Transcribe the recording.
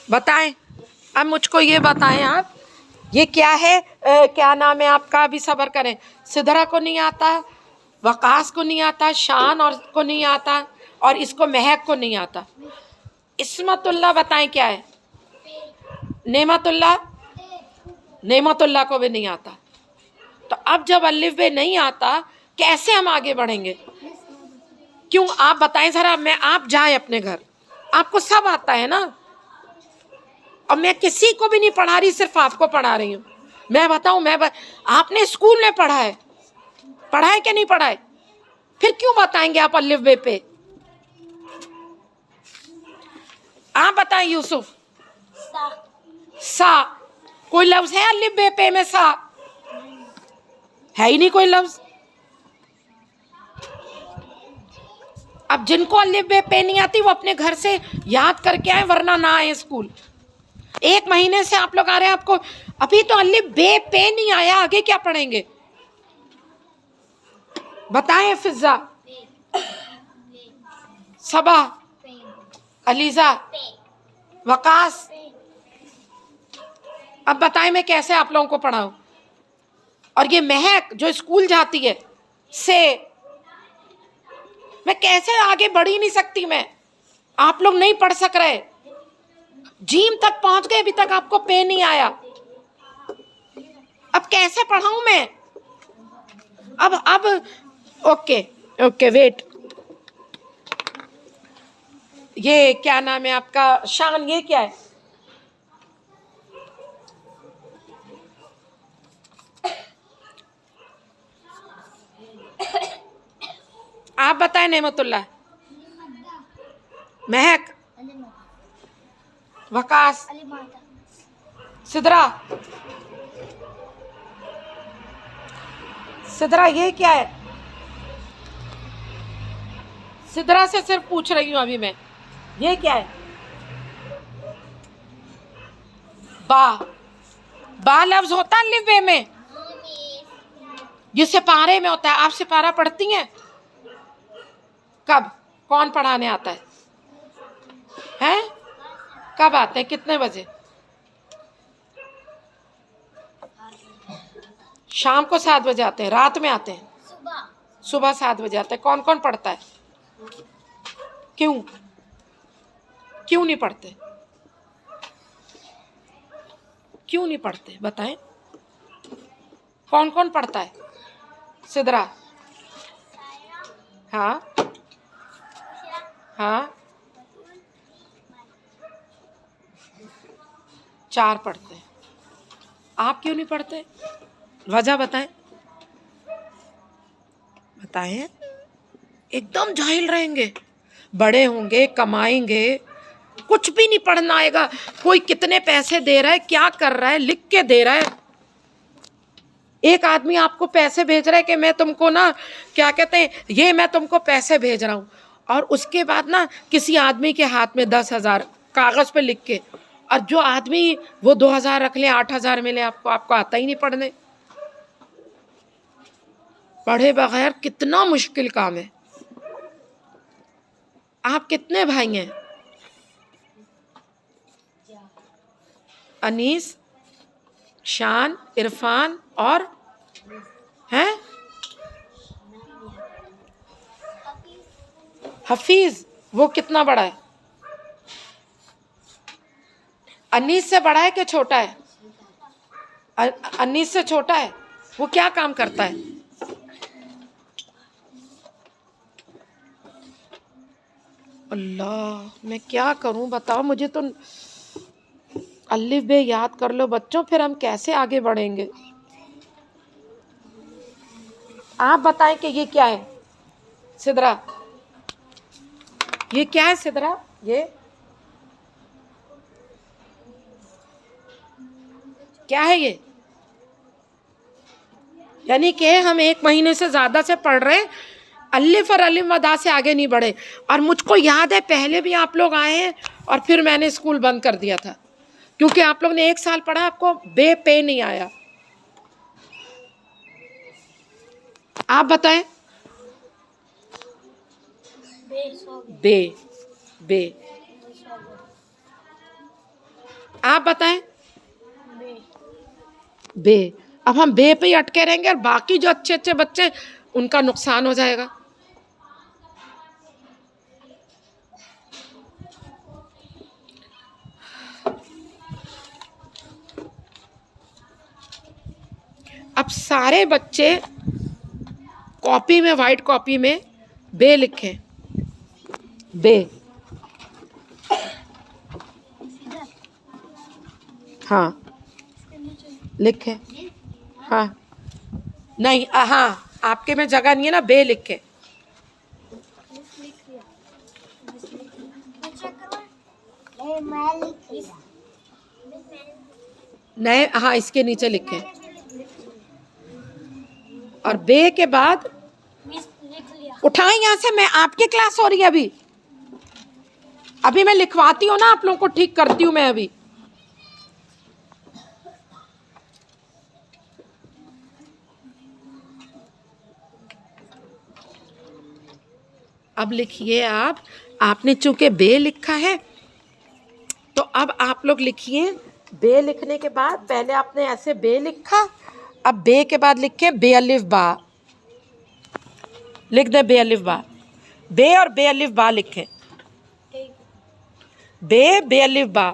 बताएं। अब मुझको ये बताएं आप, ये क्या है? क्या नाम है आपका? अभी सब्र करें। सिदरा को नहीं आता, वकास को नहीं आता, शान और को नहीं आता, और इसको महक को नहीं आता। इस्मतुल्लाह बताएं क्या है? नेमतुल्लाह, नेमतुल्लाह को भी नहीं आता। तो अब जब अलिफ बे नहीं आता, कैसे हम आगे बढ़ेंगे? क्यों, आप बताएं जरा। मैं, आप जाए अपने घर, आपको सब आता है ना। और मैं किसी को भी नहीं पढ़ा रही, सिर्फ आपको पढ़ा रही हूँ। मैं बताऊं, आपने स्कूल में पढ़ा है कि नहीं पढ़ा है? फिर क्यों बताएंगे आप अलिफ बे पे? आप बताएं यूसुफ। सा कोई लफ्ज है अलिफ बे पे में? सा है ही नहीं कोई लफ्ज। अब जिनको अलिफ बे पे नहीं आती वो अपने घर से याद करके आए, वरना ना आए स्कूल। 1 महीने से आप लोग आ रहे हैं, आपको अभी तो अलिफ बे पे नहीं आया, आगे क्या पढ़ेंगे? बताएं। फिजा, सबा, अलीजा, वकास। अब बताएं मैं कैसे आप लोगों को पढ़ाऊं? और ये महक जो स्कूल जाती है, से मैं कैसे आगे बढ़ ही नहीं सकती। मैं, आप लोग नहीं पढ़ सक रहे, जीम तक पहुंच गए, अभी तक आपको पे नहीं आया। अब कैसे पढ़ाऊं मैं? अब ओके वेट। ये क्या नाम है आपका? शान, ये क्या है? आप बताएं। नेमतुल्लाह, महक, वकास, सिदरा, सिदरा ये क्या है? सिदरा से सिर्फ पूछ रही हूं अभी मैं, ये क्या है? बा लफ्ज होता है अलिफ बे में, ये सिपारे में होता है। आप सिपारा पढ़ती हैं? कब? कौन पढ़ाने आता है? हैं? कब आते हैं? कितने बजे? शाम को 7 बजे आते हैं? रात में आते हैं? सुबह 7 बजे आते हैं। कौन कौन पढ़ता है? क्यों नहीं पढ़ते? क्यों नहीं पढ़ते बताएं? कौन कौन पढ़ता है? सिदरा, हाँ हाँ, 4 पढ़ते हैं। आप क्यों नहीं पढ़ते? वजह बताएं। बताएं। एकदम जाहिल रहेंगे, बड़े होंगे, कमाएंगे, कुछ भी नहीं पढ़ना आएगा। कोई कितने पैसे दे रहा है, क्या कर रहा है, लिख के दे रहा है। एक आदमी आपको पैसे भेज रहा है कि मैं तुमको ना, क्या कहते हैं, ये मैं तुमको पैसे भेज रहा हूँ, और उसके बाद ना किसी आदमी के हाथ में 10,000 कागज पे लिख के, और जो आदमी वो 2,000 रख ले, 8,000 मिले आपको आता ही नहीं पढ़ने। पढ़े बगैर कितना मुश्किल काम है। आप कितने भाई हैं? अनीस, शान, इरफान और हैं हफीज। वो कितना बड़ा है? अनीस से बड़ा है कि छोटा है? अनीस से छोटा है। वो क्या काम करता है? अल्लाह, मैं क्या करूं बताओ। मुझे तो अलिफ बे याद कर लो बच्चों, फिर हम कैसे आगे बढ़ेंगे? आप बताएं कि ये क्या है? सिदरा, ये क्या है? सिदरा, ये क्या है? ये यानी कि हम 1 महीने से ज्यादा से पढ़ रहे हैं, अलिफ और अलिफ मदा से आगे नहीं बढ़े। और मुझको याद है पहले भी आप लोग आए हैं, और फिर मैंने स्कूल बंद कर दिया था, क्योंकि आप लोग ने 1 साल पढ़ा, आपको बे पे नहीं आया। आप बताएं। बे, आप बताएं। बे। अब हम बे पे ही अटके रहेंगे और बाकी जो अच्छे अच्छे बच्चे उनका नुकसान हो जाएगा। अब सारे बच्चे कॉपी में, वाइट कॉपी में बे लिखें। बे। हाँ लिखे। हाँ नहीं, हाँ आपके में जगह नहीं है ना, बे लिखे। नए, हाँ इसके नीचे लिखे। और बे के बाद उठाएं यहाँ से, मैं आपकी क्लास हो रही है अभी। अभी मैं लिखवाती हूँ ना, आप लोगों को ठीक करती हूँ मैं अभी। अब लिखिए आप। आपने चूंकि बे लिखा है तो अब आप लोग लिखिए। बे लिखने के बाद पहले आपने ऐसे बे लिखा, अब बे के बाद लिखे बे अलिफ बा। लिख दे बे अलिफ बा। बे और बे अलिफ बा लिखे। बे, बे अलिफ बा।